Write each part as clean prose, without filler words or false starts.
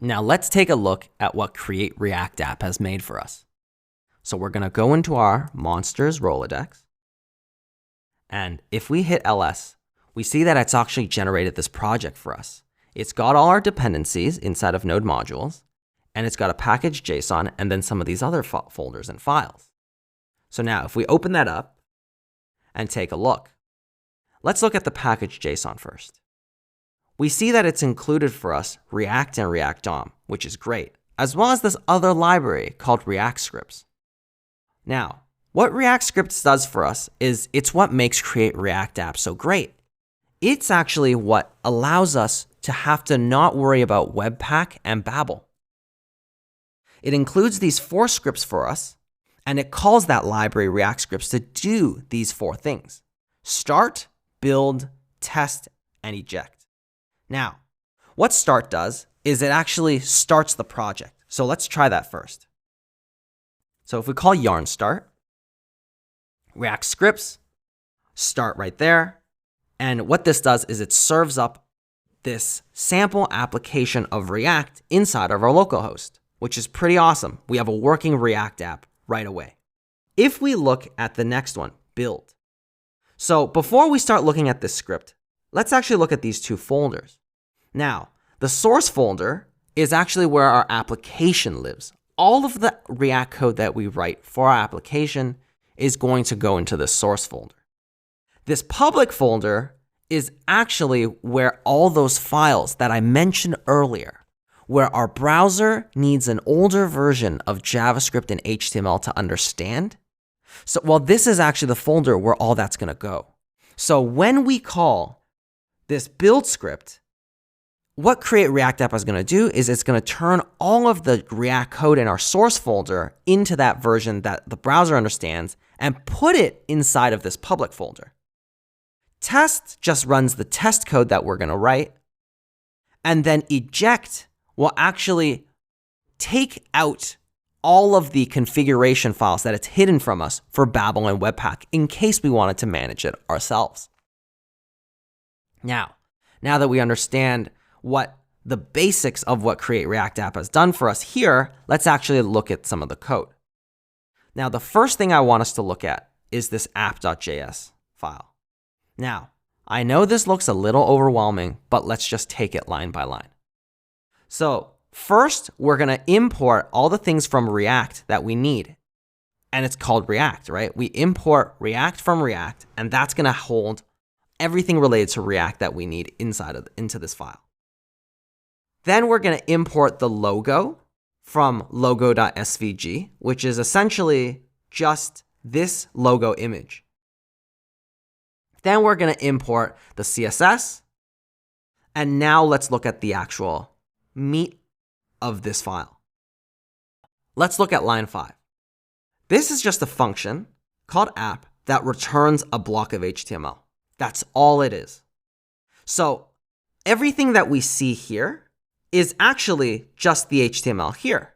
Now let's take a look at what Create React App has made for us. So we're going to go into our Monsters Rolodex. And if we hit LS, we see that it's actually generated this project for us. It's got all our dependencies inside of Node modules, and it's got a package JSON and then some of these other folders and files. So now if we open that up and take a look, let's look at the package JSON first. We see that it's included for us React and React DOM, which is great, as well as this other library called React Scripts. Now, what React Scripts does for us is it's what makes Create React App so great. It's actually what allows us to have to not worry about Webpack and Babel. It includes these 4 scripts for us, and it calls that library React Scripts to do these 4 things: start, build, test, and eject. Now, what start does is it actually starts the project. So let's try that first. So if we call yarn start, React Scripts, start right there. And what this does is it serves up this sample application of React inside of our localhost, which is pretty awesome. We have a working React app right away. If we look at the next one, build. So before we start looking at this script, let's actually look at these 2 folders. Now, the source folder is actually where our application lives. All of the React code that we write for our application is going to go into the source folder. This public folder is actually where all those files that I mentioned earlier, where our browser needs an older version of JavaScript and HTML to understand. So, well, this is actually the folder where all that's going to go. So when we call this build script, what Create React App is going to do is it's going to turn all of the React code in our source folder into that version that the browser understands and put it inside of this public folder. Test just runs the test code that we're going to write. And then eject will actually take out all of the configuration files that it's hidden from us for Babel and Webpack in case we wanted to manage it ourselves. Now that we understand what the basics of what Create React App has done for us here, let's actually look at some of the code. Now, the first thing I want us to look at is this app.js file. Now, I know this looks a little overwhelming, but let's just take it line by line. So first, we're going to import all the things from React that we need. And it's called React, right? We import React from React, and that's going to hold everything related to React that we need into this file. Then we're going to import the logo from logo.svg, which is essentially just this logo image. Then we're going to import the CSS. And now let's look at the actual meat of this file. Let's look at line 5. This is just a function called app that returns a block of HTML. That's all it is. So everything that we see here is actually just the HTML here.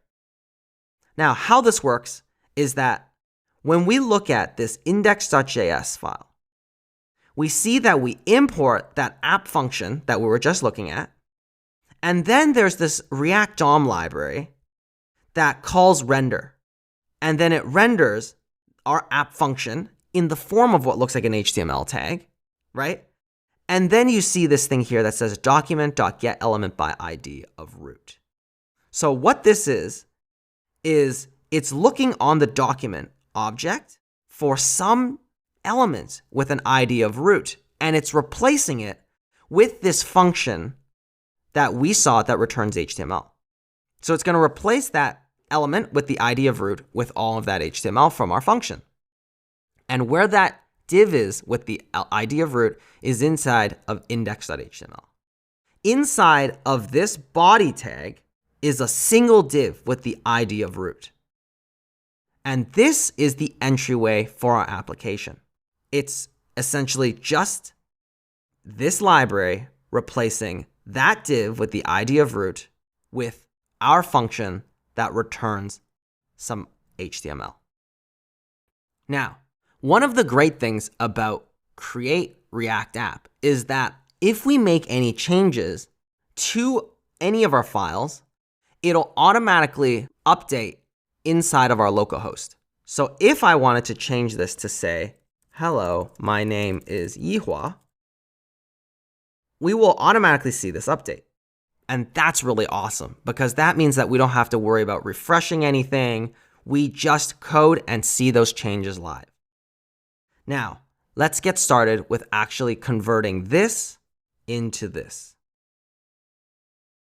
Now, how this works is that when we look at this index.js file, we see that we import that app function that we were just looking at, and then there's this React DOM library that calls render, and then it renders our app function in the form of what looks like an HTML tag, right? And then you see this thing here that says document.getElementById of root. So what this is it's looking on the document object for some element with an ID of root, and it's replacing it with this function that we saw that returns HTML. So it's going to replace that element with the ID of root with all of that HTML from our function. And where that div is with the ID of root is inside of index.html. Inside of this body tag is a single div with the ID of root. And this is the entryway for our application. It's essentially just this library replacing that div with the ID of root with our function that returns some HTML. Now, one of the great things about Create React App is that if we make any changes to any of our files, it'll automatically update inside of our localhost. So if I wanted to change this to say, hello, my name is Yihua, we will automatically see this update. And that's really awesome because that means that we don't have to worry about refreshing anything. We just code and see those changes live. Now, let's get started with actually converting this into this.